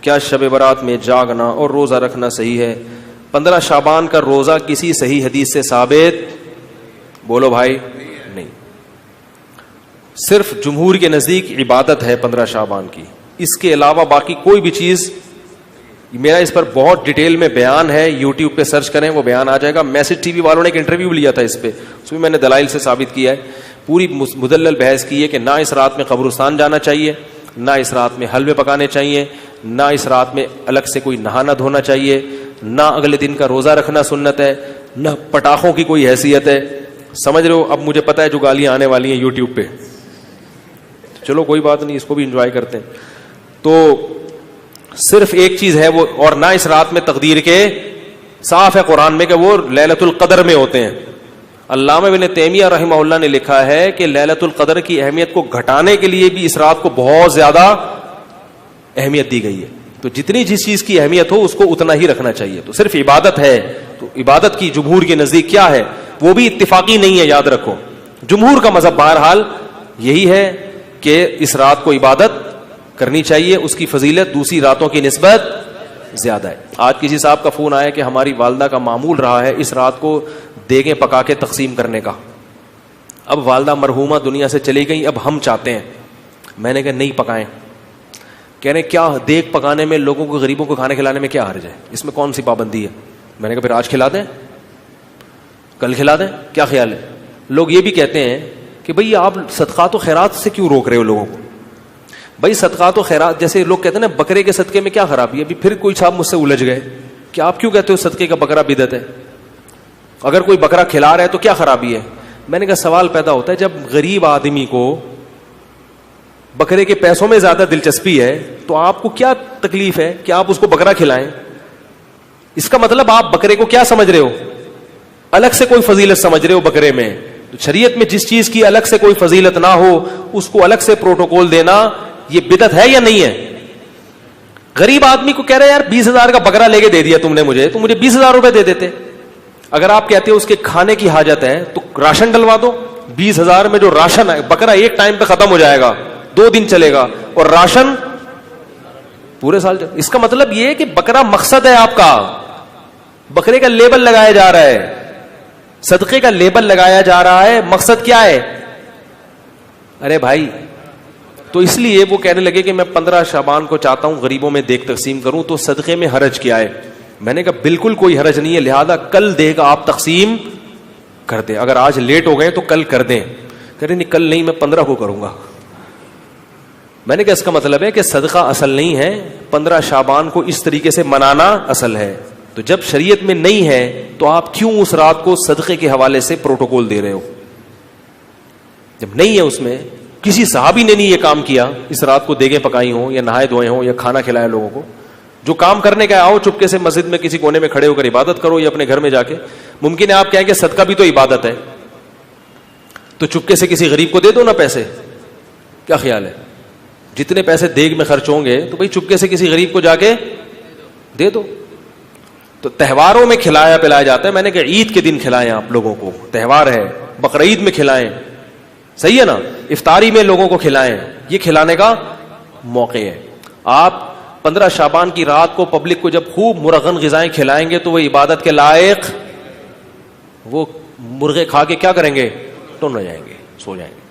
کیا شب برات میں جاگنا اور روزہ رکھنا صحیح ہے؟ 15 شعبان کا روزہ کسی صحیح حدیث سے ثابت بولو بھائی نہیں. صرف جمہور کے نزدیک عبادت ہے 15 شعبان کی, اس کے علاوہ باقی کوئی بھی چیز. میرا اس پر بہت ڈیٹیل میں بیان ہے, یوٹیوب پہ سرچ کریں وہ بیان آ جائے گا. میسج ٹی وی والوں نے ایک انٹرویو لیا تھا اس پہ, اس میں نے دلائل سے ثابت کیا ہے, پوری مدلل بحث کی ہے کہ نہ اس رات میں قبرستان جانا چاہیے, نہ اس رات میں حلوے پکانے چاہیے, نہ اس رات میں الگ سے کوئی نہانا دھونا چاہیے, نہ اگلے دن کا روزہ رکھنا سنت ہے, نہ پٹاخوں کی کوئی حیثیت ہے. سمجھ رہے ہو؟ اب مجھے پتا ہے جو گالیاں آنے والی ہیں یوٹیوب پہ, چلو کوئی بات نہیں, اس کو بھی انجوائے کرتے ہیں. تو صرف ایک چیز ہے وہ, اور نہ اس رات میں تقدیر کے, صاف ہے قرآن میں کہ وہ لیلۃ القدر میں ہوتے ہیں. علامہ ابن تیمیہ رحمہ اللہ نے لکھا ہے کہ لیلۃ القدر کی اہمیت کو گھٹانے کے لیے بھی اس رات کو بہت زیادہ اہمیت دی گئی ہے. تو جتنی جس چیز کی اہمیت ہو اس کو اتنا ہی رکھنا چاہیے. تو صرف عبادت ہے, تو عبادت کی جمہور کے نزدیک کیا ہے, وہ بھی اتفاقی نہیں ہے, یاد رکھو. جمہور کا مذہب بہرحال یہی ہے کہ اس رات کو عبادت کرنی چاہیے, اس کی فضیلت دوسری راتوں کی نسبت زیادہ ہے. آج کسی صاحب کا فون آیا کہ ہماری والدہ کا معمول رہا ہے اس رات کو دیگیں پکا کے تقسیم کرنے کا. اب والدہ مرحومہ دنیا سے چلی گئی, اب ہم چاہتے ہیں. میں نے کہا نہیں پکائیں. کہہ رہے کیا دیگ پکانے میں, لوگوں کو, غریبوں کو کھانے کھلانے میں کیا حرج ہے, اس میں کون سی پابندی ہے؟ میں نے کہا پھر آج کھلا دیں, کل کھلا دیں, کیا خیال ہے؟ لوگ یہ بھی کہتے ہیں کہ بھئی آپ صدقات و خیرات سے کیوں روک رہے ہو لوگوں کو؟ بھائی صدقات و خیرات, جیسے لوگ کہتے ہیں نا بکرے کے صدقے میں کیا خرابی ہے. ابھی پھر کوئی صاحب مجھ سے الجھ گئے کہ آپ کیوں کہتے ہو صدقے کا بکرا بدعت ہے, اگر کوئی بکرا کھلا رہا ہے تو کیا خرابی ہے؟ میں نے کہا سوال پیدا ہوتا ہے, جب غریب آدمی کو بکرے کے پیسوں میں زیادہ دلچسپی ہے تو آپ کو کیا تکلیف ہے کہ آپ اس کو بکرا کھلائیں؟ اس کا مطلب آپ بکرے کو کیا سمجھ رہے ہو, الگ سے کوئی فضیلت سمجھ رہے ہو بکرے میں. تو شریعت میں جس چیز کی الگ سے کوئی فضیلت نہ ہو اس کو الگ سے پروٹوکول دینا یہ بدعت ہے یا نہیں ہے؟ غریب آدمی کو کہہ رہے یار 20,000 کا بکرا لے کے دے دیا تم نے مجھے, تو مجھے 20,000 روپے دے دیتے. اگر آپ کہتے ہو اس کے کھانے کی حاجت ہے تو راشن ڈلوا دو. 20,000 میں جو راشن ہے, بکرا ایک ٹائم پہ ختم ہو جائے گا, 2 دن چلے گا, اور راشن پورے سال. اس کا مطلب یہ ہے کہ بکرا مقصد ہے آپ کا, بکرے کا لیبل لگایا جا رہا ہے, صدقے کا لیبل لگایا جا رہا ہے, مقصد کیا ہے؟ ارے بھائی, تو اس لیے وہ کہنے لگے کہ میں 15 شعبان کو چاہتا ہوں غریبوں میں دیگ تقسیم کروں, تو صدقے میں حرج کیا ہے؟ میں نے کہا بالکل کوئی حرج نہیں ہے, لہذا کل دیگ آپ تقسیم کر دیں, اگر آج لیٹ ہو گئے تو کل کر دیں. کہہ رہے نہیں کل نہیں, میں 15 کو کروں گا. میں نے کہا اس کا مطلب ہے کہ صدقہ اصل نہیں ہے, 15 شعبان کو اس طریقے سے منانا اصل ہے. تو جب شریعت میں نہیں ہے تو آپ کیوں اس رات کو صدقے کے حوالے سے پروٹوکول دے رہے ہو؟ جب نہیں ہے, اس میں کسی صحابی نے نہیں یہ کام کیا, اس رات کو دیگیں پکائی ہوں یا نہائے دھوئے ہوں یا کھانا کھلایا لوگوں کو. جو کام کرنے کا آؤ چپکے سے مسجد میں کسی کونے میں کھڑے ہو کر عبادت کرو, یا اپنے گھر میں جا کے. ممکن ہے آپ کہیں کہ صدقہ بھی تو عبادت ہے, تو چپکے سے کسی غریب کو دے دو نا پیسے. کیا خیال ہے؟ جتنے پیسے دیگ میں خرچ ہوں گے تو بھائی چپکے سے کسی غریب کو جا کے دے دو. تو تہواروں میں کھلایا پلایا جاتا ہے. میں نے کہا عید کے دن کھلائیں, آپ لوگوں کو تہوار ہے, بقرعید میں کھلائیں, صحیح ہے نا, افطاری میں لوگوں کو کھلائیں, یہ کھلانے کا موقع ہے. آپ 15 شعبان کی رات کو پبلک کو جب خوب مرغن غذائیں کھلائیں گے تو وہ عبادت کے لائق, وہ مرغے کھا کے کیا کریں گے, ٹن ہو جائیں گے, سو جائیں گے.